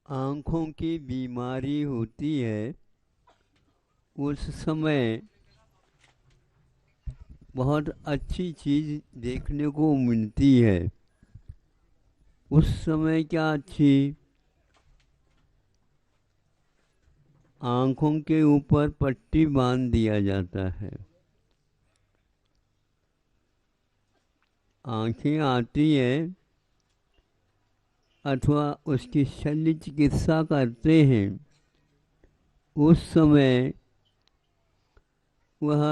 आँखों की बीमारी होती है उस समय बहुत अच्छी चीज़ देखने को मिलती है। उस समय क्या अच्छी, आँखों के ऊपर पट्टी बांध दिया जाता है। आँखें आती है अथवा उसकी शल्य चिकित्सा करते हैं, उस समय वह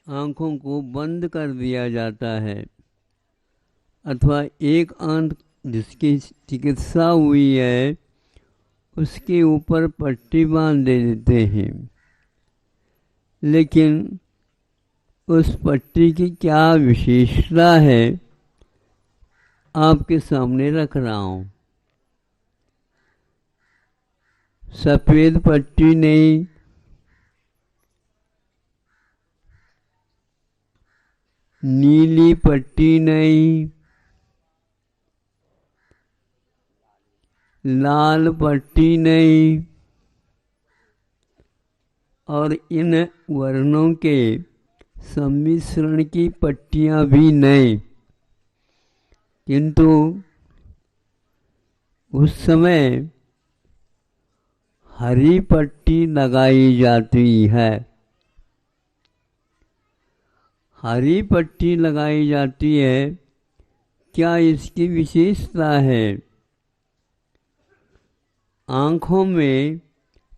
आँखों को बंद कर दिया जाता है अथवा एक आंख जिसकी चिकित्सा हुई है उसके ऊपर पट्टी बांध दे देते हैं। लेकिन उस पट्टी की क्या विशेषता है आपके सामने रख रहा हूँ। सफ़ेद पट्टी नहीं, नीली पट्टी नहीं, लाल पट्टी नहीं और इन वर्णों के सम्मिश्रण की पट्टियां भी नहीं, किंतु उस समय हरी पट्टी लगाई जाती है। हरी पट्टी लगाई जाती है, क्या इसकी विशेषता है? आँखों में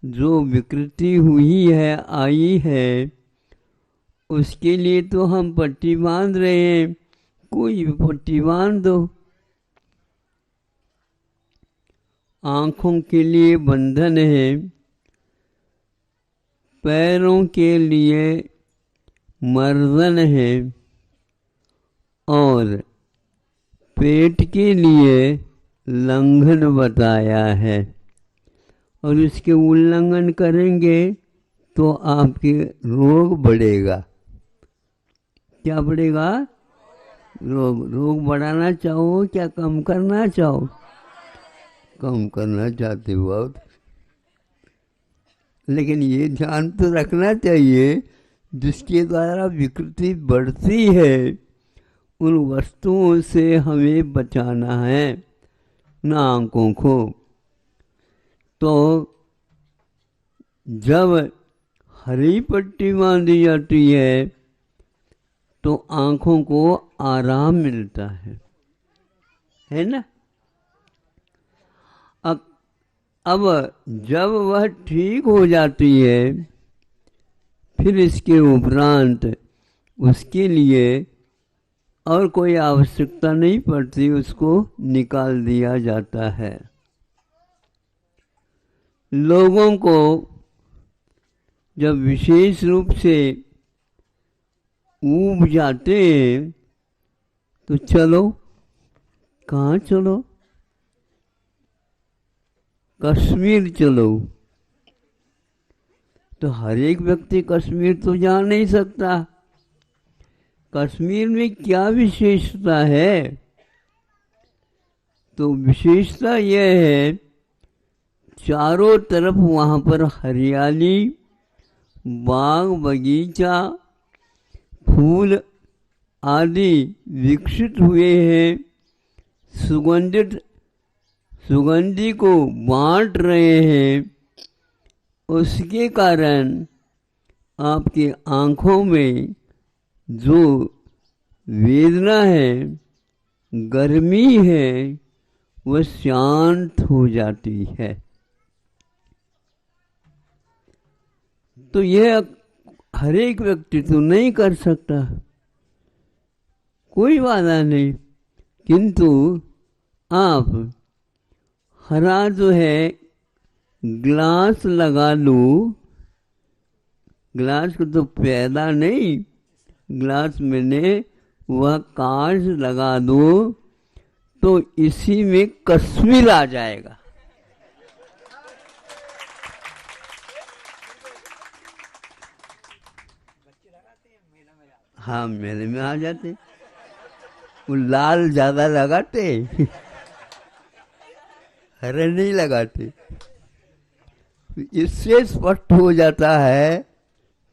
जो विकृति हुई है, आई है, उसके लिए तो हम पट्टी बांध रहे हैं, कोई भी पट्टी बांध दो। आँखों के लिए बंधन है, पैरों के लिए मर्दन है और पेट के लिए लंघन बताया है। और इसके उल्लंघन करेंगे तो आपके रोग बढ़ेगा। क्या बढ़ेगा? रोग बढ़ाना चाहो क्या कम करना चाहो? कम करना चाहते हो आप, लेकिन ये ध्यान तो रखना चाहिए जिसके द्वारा विकृति बढ़ती है उन वस्तुओं से हमें बचाना है, ना आंखों को। तो जब हरी पट्टी बांधी जाती है तो आंखों को आराम मिलता है ना। अब जब वह ठीक हो जाती है फिर इसके उपरांत उसके लिए और कोई आवश्यकता नहीं पड़ती, उसको निकाल दिया जाता है। लोगों को जब विशेष रूप से ऊब जाते हैं तो चलो, कहाँ चलो? कश्मीर चलो। तो हर एक व्यक्ति कश्मीर तो जा नहीं सकता। कश्मीर में क्या विशेषता है? तो विशेषता यह है चारों तरफ वहाँ पर हरियाली, बाग बगीचा, फूल आदि विकसित हुए हैं, सुगंधी को बांट रहे हैं। उसके कारण आपकी आँखों में जो वेदना है, गर्मी है, वह शांत हो जाती है। तो यह हर एक व्यक्ति तो नहीं कर सकता, कोई बाधा नहीं, किंतु आप हरा जो है ग्लास लगा लो। ग्लास को तो पैदा नहीं, ग्लास में वह कांच लगा दो तो इसी में कश्मीर आ जाएगा। हाँ, मेले में आ जाते, वो लाल ज्यादा लगाते हरण नहीं लगाते। इससे स्पष्ट हो जाता है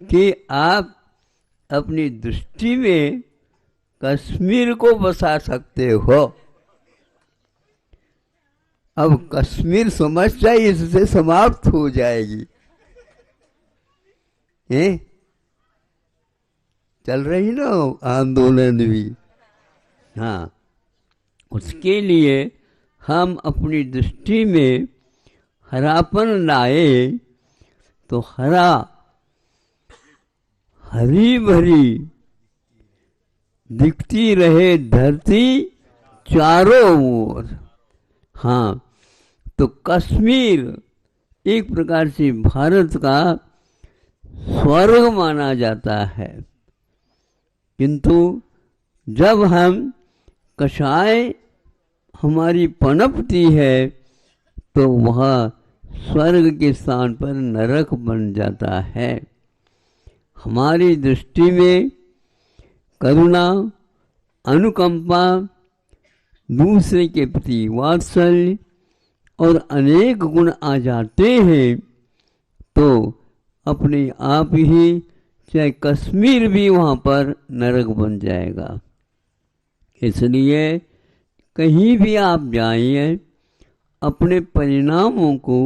कि आप अपनी दृष्टि में कश्मीर को बसा सकते हो। अब कश्मीर समस्या इससे समाप्त हो जाएगी। चल रही ना आंदोलन भी। हाँ, उसके लिए हम अपनी दृष्टि में हरापन लाए तो हरी भरी दिखती रहे धरती चारों ओर। हाँ, तो कश्मीर एक प्रकार से भारत का स्वर्ग माना जाता है, किंतु जब हम कषाय हमारी पनपती है तो वह स्वर्ग के स्थान पर नरक बन जाता है। हमारी दृष्टि में करुणा, अनुकंपा, दूसरे के प्रति वात्सल्य और अनेक गुण आ जाते हैं तो अपने आप ही चाहे कश्मीर भी वहाँ पर नरक बन जाएगा। इसलिए कहीं भी आप जाइए अपने परिणामों को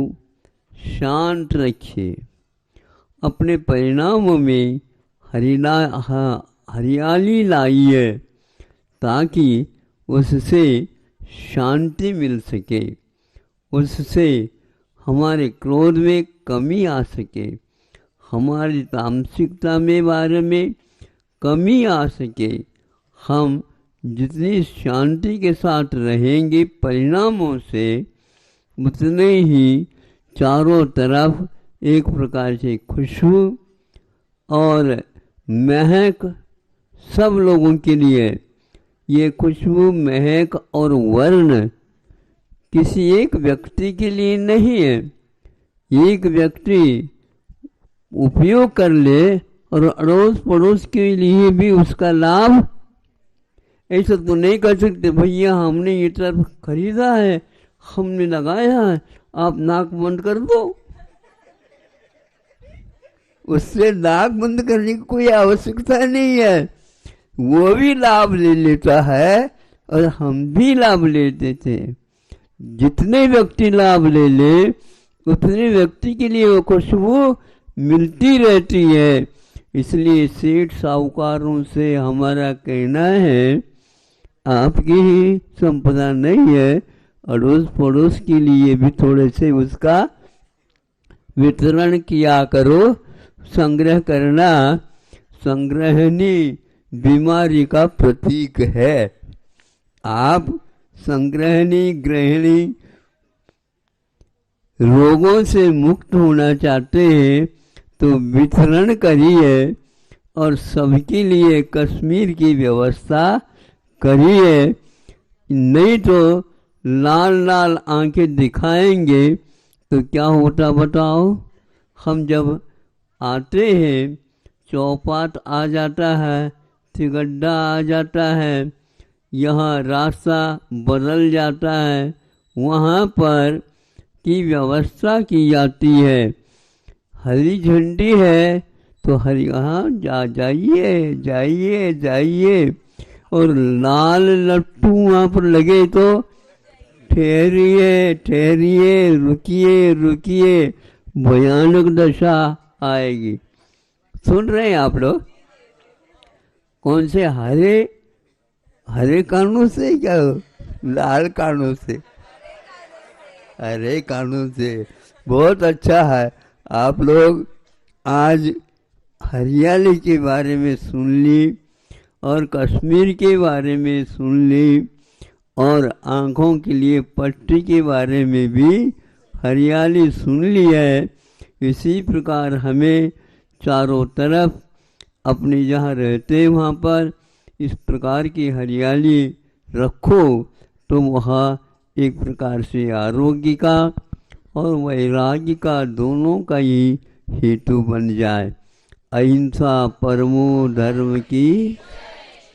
शांत रखिए, अपने परिणामों में हरियाली लाइए ताकि उससे शांति मिल सके, उससे हमारे क्रोध में कमी आ सके, हमारी तामसिकता में बारे में कमी आ सके। हम जितनी शांति के साथ रहेंगे परिणामों से उतने ही चारों तरफ एक प्रकार से खुशबू और महक सब लोगों के लिए। ये खुशबू, महक और वर्ण किसी एक व्यक्ति के लिए नहीं है। एक व्यक्ति उपयोग कर ले और अड़ोस पड़ोस के लिए भी उसका लाभ। ऐसा तो नहीं कर सकते भैया हमने ये तरफ खरीदा है, हमने लगाया है, आप नाक बंद कर दो। उससे नाक बंद करने की कोई आवश्यकता नहीं है। वो भी लाभ ले लेता है और हम भी लाभ लेते थे। जितने व्यक्ति लाभ ले ले उतने व्यक्ति के लिए वो खुशबू मिलती रहती है। इसलिए सेठ साहूकारों से हमारा कहना है आपकी ही संपदा नहीं है, अड़ोस पड़ोस के लिए भी थोड़े से उसका वितरण किया करो। संग्रह करना संग्रहणी बीमारी का प्रतीक है। आप संग्रहणी गृहिणी रोगों से मुक्त होना चाहते हैं तो वितरण करिए और सबके लिए कश्मीर की व्यवस्था करिए। नहीं तो लाल लाल आंखें दिखाएंगे तो क्या होता बताओ। हम जब आते हैं चौपाट आ जाता है, तिगड्डा आ जाता है, यहाँ रास्ता बदल जाता है, वहाँ पर की व्यवस्था की जाती है। हरी झंडी है तो हरी हाँ जाइए जाइए जाइए, और लाल लट्टू वहाँ पर लगे तो ठहरिए ठहरिए, रुकिए रुकिए, भयानक दशा आएगी। सुन रहे हैं आप लोग? कौन से हरे कानून से, क्या लाल कानून से? हरे कानून से। बहुत अच्छा है। आप लोग आज हरियाली के बारे में सुन ली और कश्मीर के बारे में सुन ली और आँखों के लिए पट्टी के बारे में भी हरियाली सुन ली है। इसी प्रकार हमें चारों तरफ अपने जहाँ रहते हैं वहाँ पर इस प्रकार की हरियाली रखो तो वहाँ एक प्रकार से आरोग्य का और वैराग्य का दोनों का ही हेतु बन जाए। अहिंसा परमो धर्म की